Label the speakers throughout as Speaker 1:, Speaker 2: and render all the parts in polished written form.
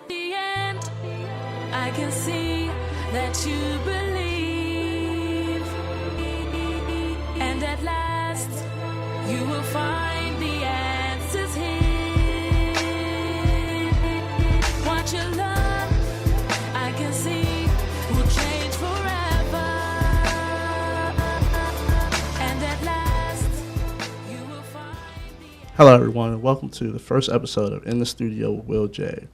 Speaker 1: The end, I can see that you believe, and at last you will find the answers here. What you learn, I can see, will change forever, and at last you will find the answers.
Speaker 2: Hello, everyone, and welcome to the first episode of In the Studio with Will J.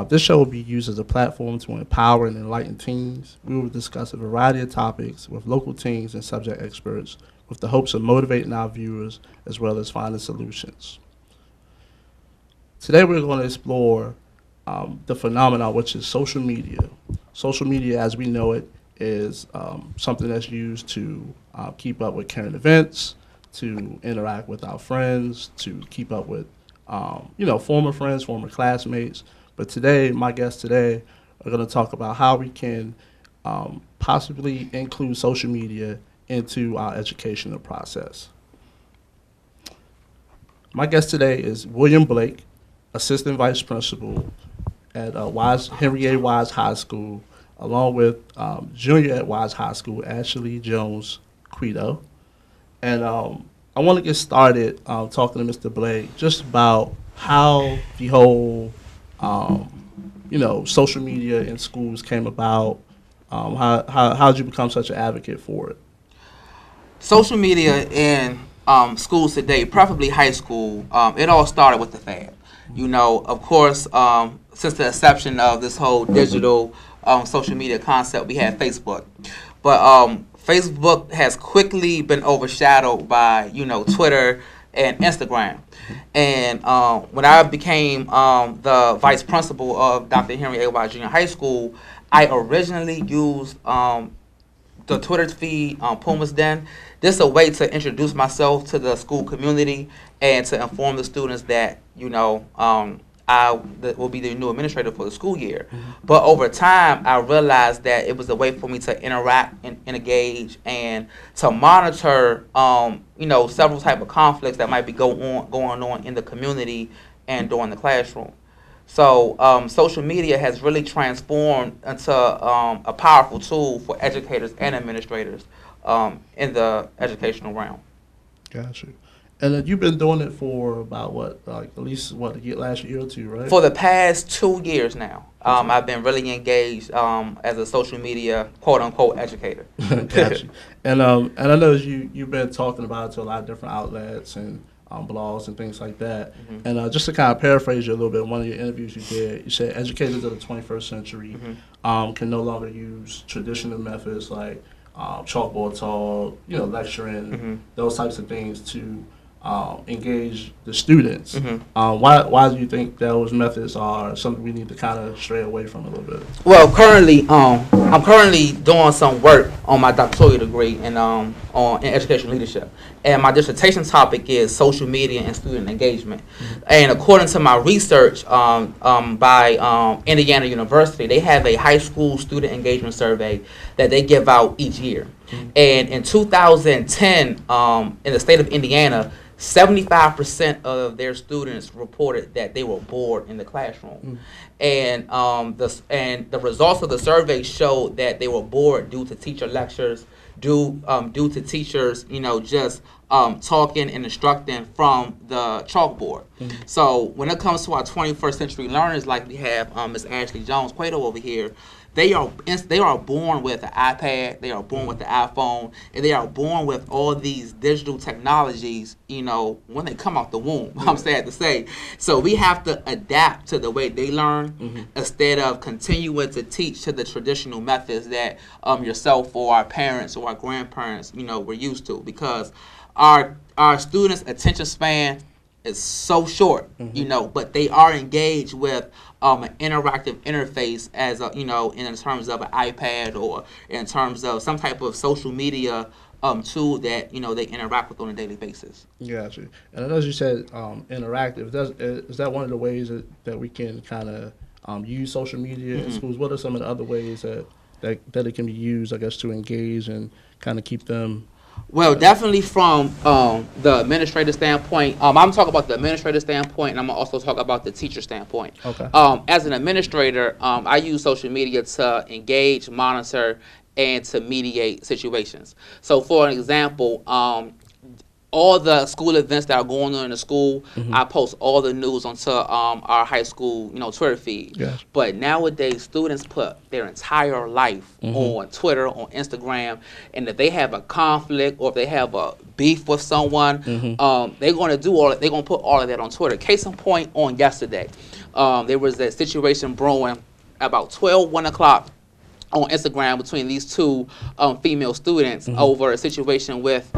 Speaker 2: This show will be used as a platform to empower and enlighten teens. We will discuss a variety of topics with local teens and subject experts with the hopes of motivating our viewers as well as finding solutions. Today we're going to explore the phenomenon which is social media. Social media as we know it is something that's used to keep up with current events, to interact with our friends, to keep up with former friends, former classmates. But today, my guests today are going to talk about how we can possibly include social media into our educational process. My guest today is William Blake, Assistant Vice Principal at Henry A. Wise High School, along with Junior at Wise High School, Ashley Jones-Quaido. And I want to get started talking to Mr. Blake just about how the whole social media in schools came about. How did you become such an advocate for it?
Speaker 3: Social media in schools today, preferably high school, it all started with the fad. Of course, since the inception of this whole digital social media concept, we had Facebook. But Facebook has quickly been overshadowed by, Twitter and Instagram. And when I became the vice principal of Dr. Henry A. Wise Junior High School, I originally used the Twitter feed, Puma's Den. This is a way to introduce myself to the school community and to inform the students that, I will be the new administrator for the school year. Mm-hmm. But over time, I realized that it was a way for me to interact and engage and to monitor, several type of conflicts that might be going on in the community and during the classroom. So social media has really transformed into a powerful tool for educators and administrators in the educational realm.
Speaker 2: Gotcha. And you've been doing it for about last year or two, right?
Speaker 3: For the past 2 years now. I've been really engaged as a social media quote-unquote educator.
Speaker 2: Gotcha. And I know you've been talking about it to a lot of different outlets and blogs and things like that. Mm-hmm. And just to kind of paraphrase you a little bit, one of your interviews you did, you said educators of the 21st century can no longer use traditional methods like chalkboard talk, lecturing, those types of things to engage the students. Why do you think those methods are something we need to kind of stray away from a little bit?
Speaker 3: Well, currently, I'm currently doing some work on my doctoral degree in education leadership, and my dissertation topic is social media and student engagement. And according to my research by Indiana University, they have a high school student engagement survey that they give out each year. And in 2010, in the state of Indiana, 75% of their students reported that they were bored in the classroom. And the results of the survey showed that they were bored due to teacher lectures, due to teachers, just talking and instructing from the chalkboard. So when it comes to our 21st century learners, like we have Ms. Ashley Jones-Quaido over here, they are born with an iPad, they are born with the iPhone, and they are born with all these digital technologies, when they come out the womb, I'm sad to say. So we have to adapt to the way they learn instead of continuing to teach to the traditional methods that yourself or our parents or our grandparents, were used to, because our students' attention span is so short, but they are engaged with an interactive interface as in terms of an iPad or in terms of some type of social media tool that they interact with on a daily basis.
Speaker 2: Gotcha. And as you said, interactive. Is that one of the ways that we can kind of use social media in schools? What are some of the other ways that it can be used, I guess, to engage and kind of keep them
Speaker 3: Well, definitely from the administrative standpoint. I'm talking about the administrative standpoint, and I'm gonna also talk about the teacher standpoint.
Speaker 2: Okay.
Speaker 3: As an administrator, I use social media to engage, monitor, and to mediate situations. So, for an example, all the school events that are going on in the school, I post all the news onto our high school, Twitter feed.
Speaker 2: Gotcha.
Speaker 3: But nowadays, students put their entire life on Twitter, on Instagram, and if they have a conflict or if they have a beef with someone, they're going to do all. They're going to put all of that on Twitter. Case in point, on yesterday, there was a situation brewing about 1 o'clock on Instagram between these two female students over a situation with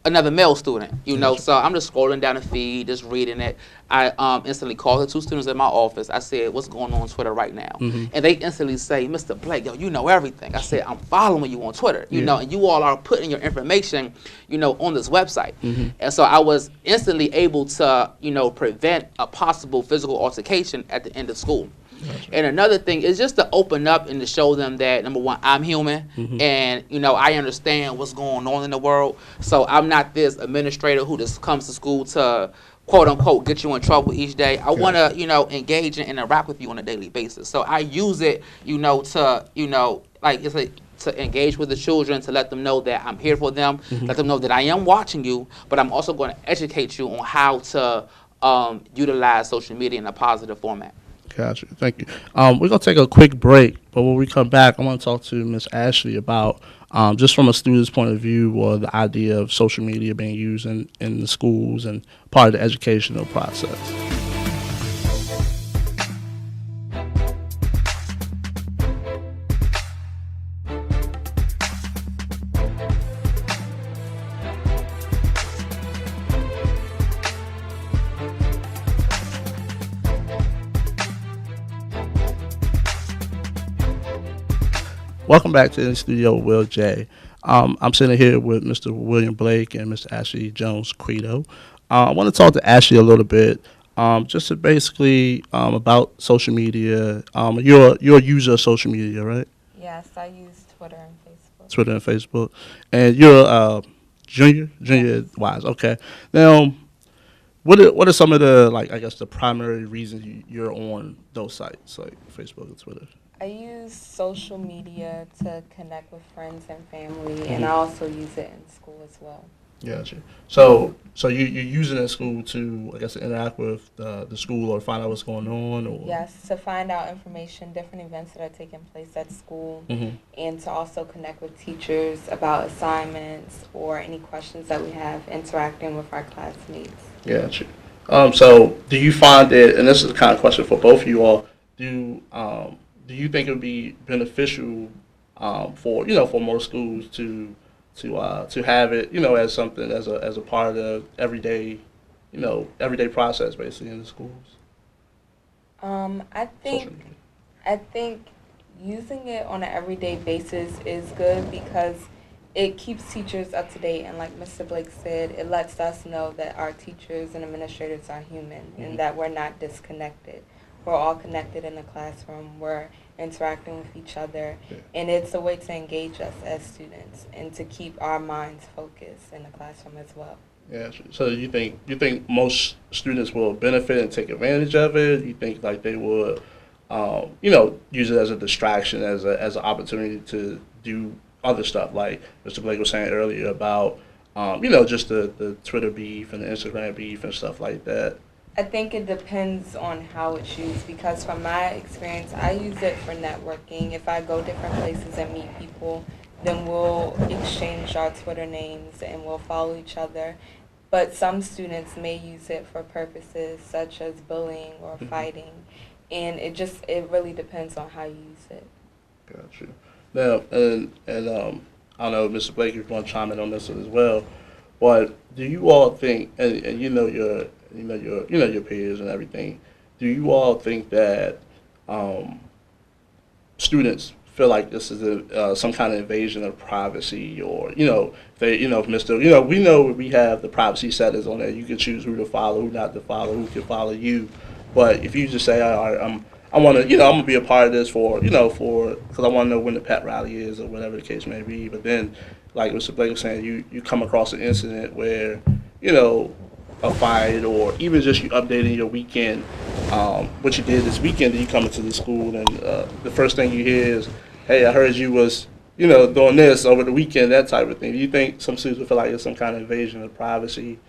Speaker 3: another male student, so I'm just scrolling down the feed, just reading it. I instantly called the two students in my office. I said, what's going on Twitter right now? And they instantly say, Mr. Blake, yo, you know everything. I said, I'm following you on Twitter, and you all are putting your information, on this website. And so I was instantly able to, prevent a possible physical altercation at the end of school. Gotcha. And another thing is just to open up and to show them that, number one, I'm human, and I understand what's going on in the world. So I'm not this administrator who just comes to school to quote unquote get you in trouble each day. I want to engage and interact with you on a daily basis. So I use it to like it's like to engage with the children, to let them know that I'm here for them, let them know that I am watching you, but I'm also going to educate you on how to utilize social media in a positive format.
Speaker 2: Gotcha. Thank you. We're going to take a quick break, but when we come back, I want to talk to Ms. Ashley about just from a student's point of view or the idea of social media being used in the schools and part of the educational process. Welcome back to the studio with Will J. I'm sitting here with Mr. William Blake and Mr. Ashley Jones-Quaido. I want to talk to Ashley a little bit, just to basically about social media. You're a user of social media, right?
Speaker 4: Yes, I use Twitter and Facebook.
Speaker 2: Twitter and Facebook. And you're junior wise. Okay. Now, what are some of the, the primary reasons you're on those sites, like Facebook and Twitter?
Speaker 4: I use social media to connect with friends and family, and I also use it in school as well.
Speaker 2: Gotcha. So you use it in school to, interact with the school or find out what's going on? Or?
Speaker 4: Yes, to find out information, different events that are taking place at school, and to also connect with teachers about assignments or any questions that we have interacting with our classmates.
Speaker 2: Gotcha. So do you find it, and this is the kind of question for both of you all, do you think it would be beneficial for most schools to have it as something as a part of the everyday process basically in the schools?
Speaker 4: I think using it on an everyday basis is good because it keeps teachers up to date, and like Mr. Blake said, it lets us know that our teachers and administrators are human and that we're not disconnected. We're all connected in the classroom. We're interacting with each other, and it's a way to engage us as students and to keep our minds focused in the classroom as well.
Speaker 2: Yeah. So you think most students will benefit and take advantage of it? You think like they would, use it as a distraction, as an opportunity to do other stuff, like Mr. Blake was saying earlier about, just the Twitter beef and the Instagram beef and stuff like that?
Speaker 4: I think it depends on how it's used, because from my experience, I use it for networking. If I go different places and meet people, then we'll exchange our Twitter names and we'll follow each other. But some students may use it for purposes such as bullying or fighting, and it really depends on how you use it.
Speaker 2: Gotcha. Now, and I don't know, Mr. Blake, if you want to chime in on this as well, but do you all think, and your peers and everything, do you all think that students feel like this is some kind of invasion of privacy, or we know we have the privacy settings on there. You can choose who to follow, who not to follow, who can follow you. But if you just say, all right, I want to, I'm gonna be a part of this because I want to know when the pet rally is or whatever the case may be. But then, like Mr. Blake was saying, you come across an incident where, a fight or even just you updating your weekend, what you did this weekend, and you come into the school and the first thing you hear is, hey, I heard you was, doing this over the weekend, that type of thing. Do you think some students would feel like it's some kind of invasion of privacy?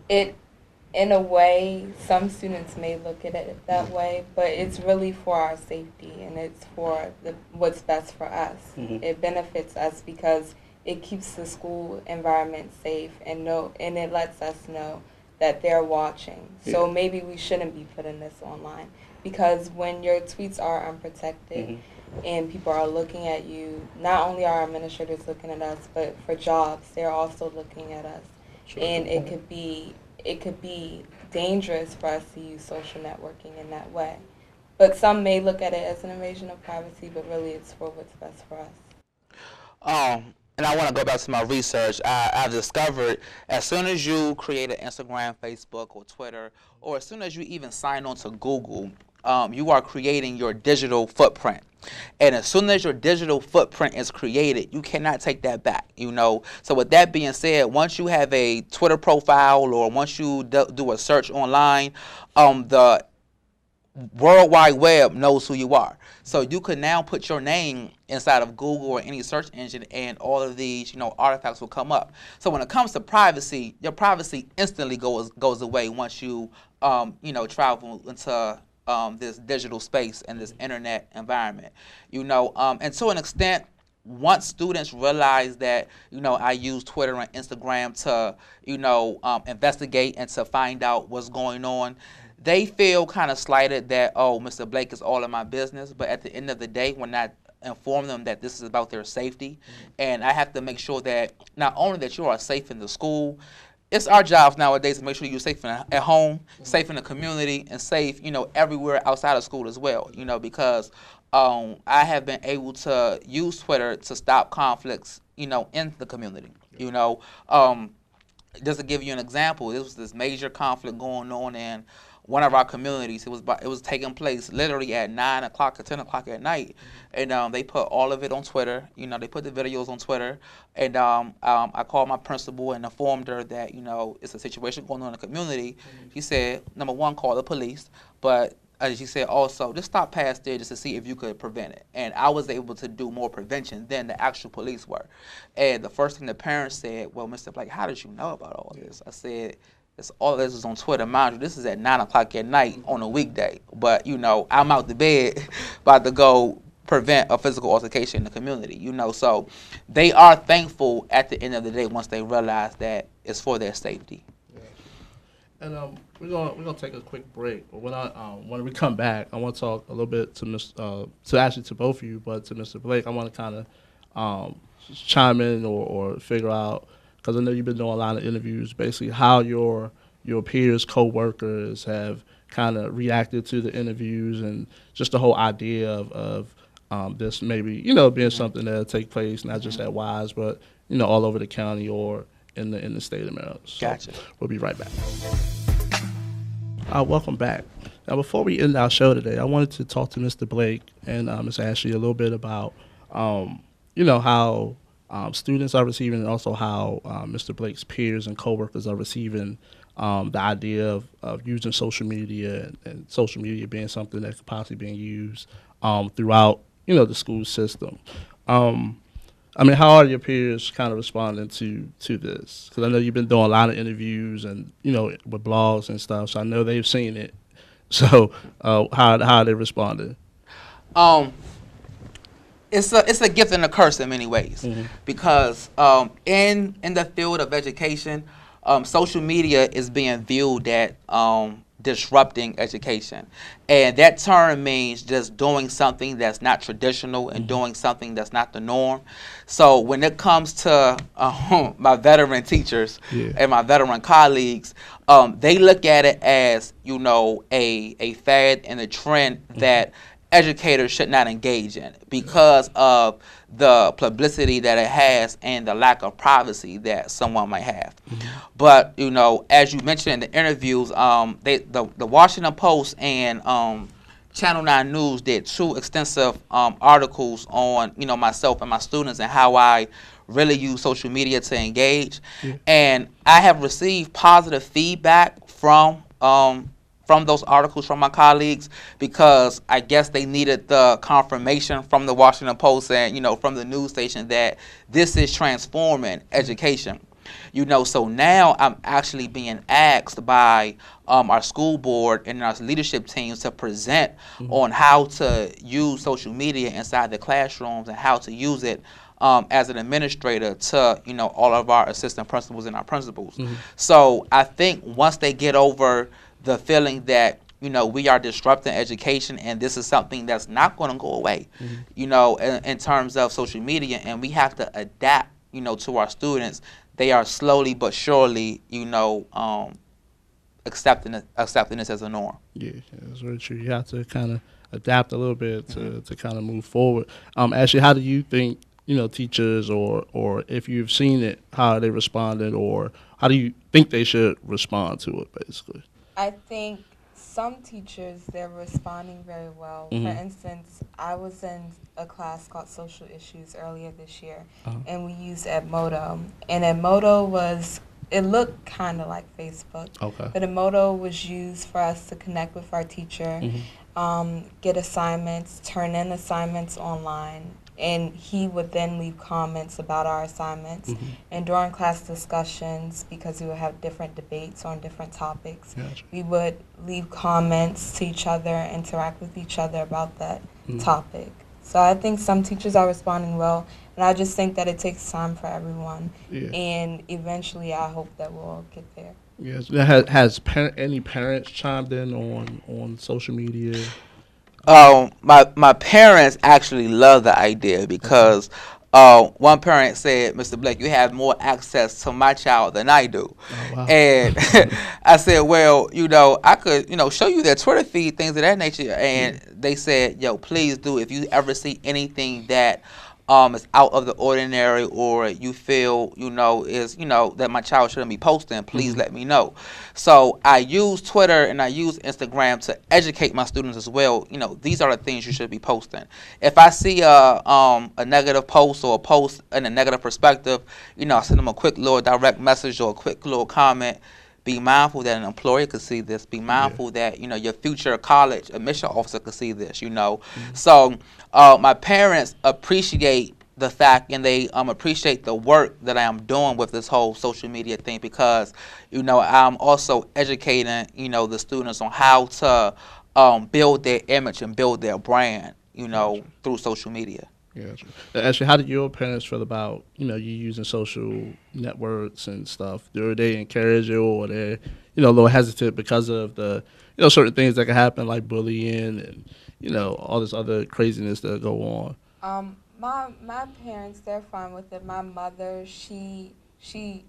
Speaker 4: In a way, some students may look at it that way, but it's really for our safety and it's for what's best for us.
Speaker 2: Mm-hmm.
Speaker 4: It benefits us because it keeps the school environment safe and it lets us know that they're watching. So maybe we shouldn't be putting this online, because when your tweets are unprotected and people are looking at you, not only are administrators looking at us, but for jobs, they're also looking at us.
Speaker 2: Sure.
Speaker 4: And it could be dangerous for us to use social networking in that way. But some may look at it as an invasion of privacy, but really it's for what's best for us.
Speaker 3: And I want to go back to my research. I've discovered as soon as you create an Instagram, Facebook, or Twitter, or as soon as you even sign on to Google, you are creating your digital footprint. And as soon as your digital footprint is created, you cannot take that back, So with that being said, once you have a Twitter profile or once you do a search online, the World Wide Web knows who you are. So you can now put your name inside of Google or any search engine and all of these, artifacts will come up. So when it comes to privacy, your privacy instantly goes away once you, travel into this digital space and this internet environment, and to an extent, once students realize that, I use Twitter and Instagram to, investigate and to find out what's going on, they feel kind of slighted that, oh, Mr. Blake is all in my business. But at the end of the day, when I inform them that this is about their safety, and I have to make sure that not only that you are safe in the school, it's our jobs nowadays to make sure you're safe at home, safe in the community, and safe, everywhere outside of school as well, because I have been able to use Twitter to stop conflicts, in the community, Just to give you an example, there was this major conflict going on in one of our communities. It was taking place literally at 9 o'clock or 10 o'clock at night, and they put all of it on Twitter. They put the videos on Twitter, and I called my principal and informed her that it's a situation going on in the community. She said, number one, call the police, but she said also just stop past there just to see if you could prevent it. And I was able to do more prevention than the actual police were. And the first thing the parents said, well, Mr. Blake, how did you know about all this? I said, all this is on Twitter. Mind you, this is at 9 o'clock at night on a weekday. But, I'm out the bed about to go prevent a physical altercation in the community, So they are thankful at the end of the day once they realize that it's for their safety.
Speaker 2: Yeah. And we're gonna take a quick break. But when we come back, I want to talk a little bit to to both of you, but to Mr. Blake, I want to kind of chime in or figure out, because I know you've been doing a lot of interviews, basically how your peers, co-workers have kind of reacted to the interviews and just the whole idea of this maybe, being something that'll take place, not just at Wise, but, all over the county or in the state of Maryland. So
Speaker 3: Gotcha.
Speaker 2: We'll be right back. Welcome back. Now, before we end our show today, I wanted to talk to Mr. Blake and Ms. Ashley a little bit about, how students are receiving, and also how Mr. Blake's peers and coworkers are receiving the idea of using social media and social media being something that could possibly be used throughout, the school system. How are your peers kind of responding to this? Because I know you've been doing a lot of interviews and, with blogs and stuff, so I know they've seen it. So how are they responding?
Speaker 3: It's a gift and a curse in many ways, because in the field of education, social media is being viewed at disrupting education, and that term means just doing something that's not traditional and doing something that's not the norm. So when it comes to my veteran teachers and my veteran colleagues, they look at it as a fad and a trend that educators should not engage in because of the publicity that it has and the lack of privacy that someone might have. But, as you mentioned in the interviews, the Washington Post and Channel 9 News did 2 extensive articles on, myself and my students and how I really use social media to engage.
Speaker 2: Yeah.
Speaker 3: And I have received positive feedback from those articles from my colleagues, because I guess they needed the confirmation from the Washington Post and, from the news station that this is transforming education. So now I'm actually being asked by our school board and our leadership teams to present on how to use social media inside the classrooms and how to use it as an administrator to, all of our assistant principals and our principals. So I think once they get over the feeling that, we are disrupting education and this is something that's not going to go away, in terms of social media, and we have to adapt, to our students. They are slowly but surely, accepting this as a norm.
Speaker 2: Yeah, that's very true. You have to kind of adapt a little bit to kind of move forward. Ashley, how do you think, teachers or if you've seen it, how they responded, or how do you think they should respond to it, basically?
Speaker 4: I think some teachers, they're responding very well. For instance, I was in a class called Social Issues earlier this year, and we used Edmodo. And Edmodo it looked kind of like Facebook.
Speaker 2: Okay.
Speaker 4: But Edmodo was used for us to connect with our teacher, get assignments, turn in assignments online, and he would then leave comments about our assignments. And during class discussions, because we would have different debates on different topics,
Speaker 2: Gotcha.
Speaker 4: we would leave comments to each other, interact with each other about that topic. So I think some teachers are responding well, and I just think that it takes time for everyone.
Speaker 2: Yeah.
Speaker 4: And eventually I hope that we'll get there.
Speaker 2: Yes. Has any parents chimed in on social media?
Speaker 3: My parents actually love the idea because one parent said, "Mr. Blake, you have more access to my child than I do."
Speaker 2: Oh, wow.
Speaker 3: And I said, "Well, I could, show you their Twitter feed, things of that nature." And they said, "Yo, please do. If you ever see anything that is out of the ordinary, or you feel, is, that my child shouldn't be posting, please let me know." So I use Twitter and I use Instagram to educate my students as well. These are the things you should be posting. If I see a negative post or a post in a negative perspective, I send them a quick little direct message or a quick little comment. Be mindful that an employer could see this. Be mindful that, your future college admission officer could see this, So my parents appreciate the fact, and they appreciate the work that I am doing with this whole social media thing, because, I'm also educating, the students on how to build their image and build their brand, through social media.
Speaker 2: Gotcha. Actually, how did your parents feel about, you using social networks and stuff? Do they encourage you, or they, a little hesitant because of the, certain things that can happen, like bullying and, all this other craziness that go on?
Speaker 4: My parents, they're fine with it. My mother, she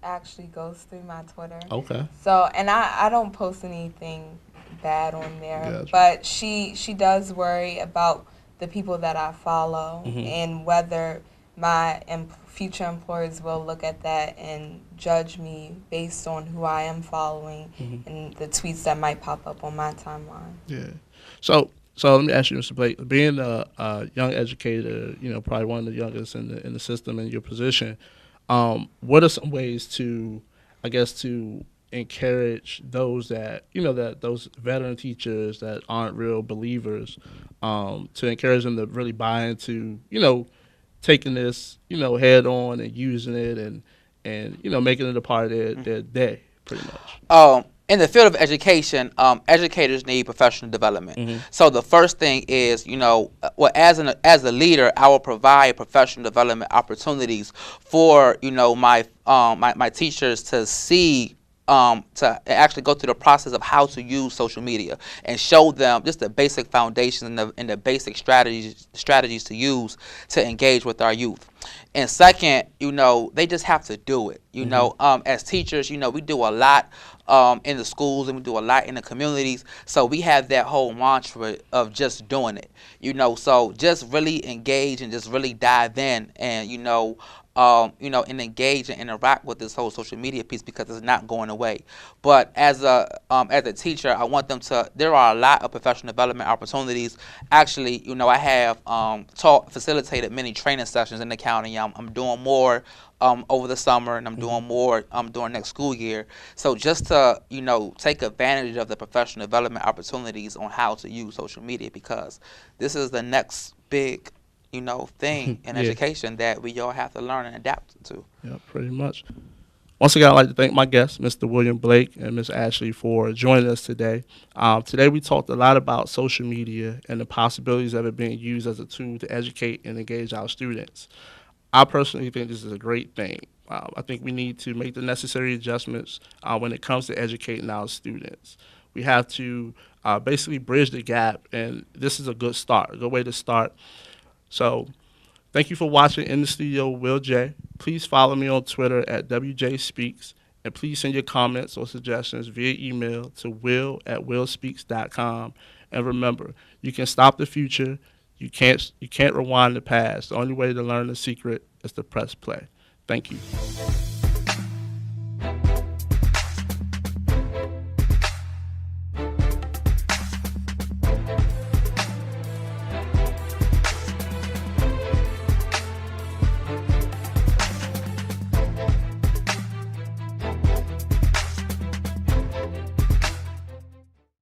Speaker 4: actually goes through my Twitter.
Speaker 2: Okay.
Speaker 4: So, and I don't post anything bad on there,
Speaker 2: Gotcha.
Speaker 4: but she does worry about the people that I follow and whether my future employers will look at that and judge me based on who I am following and the tweets that might pop up on my timeline.
Speaker 2: Yeah. So let me ask you, Mr. Blake, being a young educator, probably one of the youngest in the system in your position, what are some ways to encourage those that, that those veteran teachers that aren't real believers, to encourage them to really buy into, taking this, head on and using it and making it a part of their day, pretty much?
Speaker 3: In the field of education, educators need professional development. So the first thing is, as a leader, I will provide professional development opportunities for, my teachers to see, to actually go through the process of how to use social media and show them just the basic foundations and the basic strategies to use to engage with our youth. And second, they just have to do it. As teachers, we do a lot in the schools and we do a lot in the communities. So we have that whole mantra of just doing it. So just really engage and just really dive in and, and engage and interact with this whole social media piece because it's not going away. But as a teacher, I want them to. There are a lot of professional development opportunities. Actually, I have facilitated many training sessions in the county. I'm doing more over the summer, and I'm doing more during next school year. So just to take advantage of the professional development opportunities on how to use social media, because this is the next big thing in
Speaker 2: Yeah.
Speaker 3: education that we all have to learn and adapt to.
Speaker 2: Yeah, pretty much. Once again, I'd like to thank my guests, Mr. William Blake and Ms. Ashley, for joining us today. Today, we talked a lot about social media and the possibilities of it being used as a tool to educate and engage our students. I personally think this is a great thing. I think we need to make the necessary adjustments when it comes to educating our students. We have to basically bridge the gap, and this is a good start, a good way to start. So, thank you for watching In the Studio with Will J. Please follow me on Twitter at WJSpeaks, and please send your comments or suggestions via email to will@willspeaks.com. And remember, you can stop the future. You can't rewind the past. The only way to learn the secret is to press play. Thank you.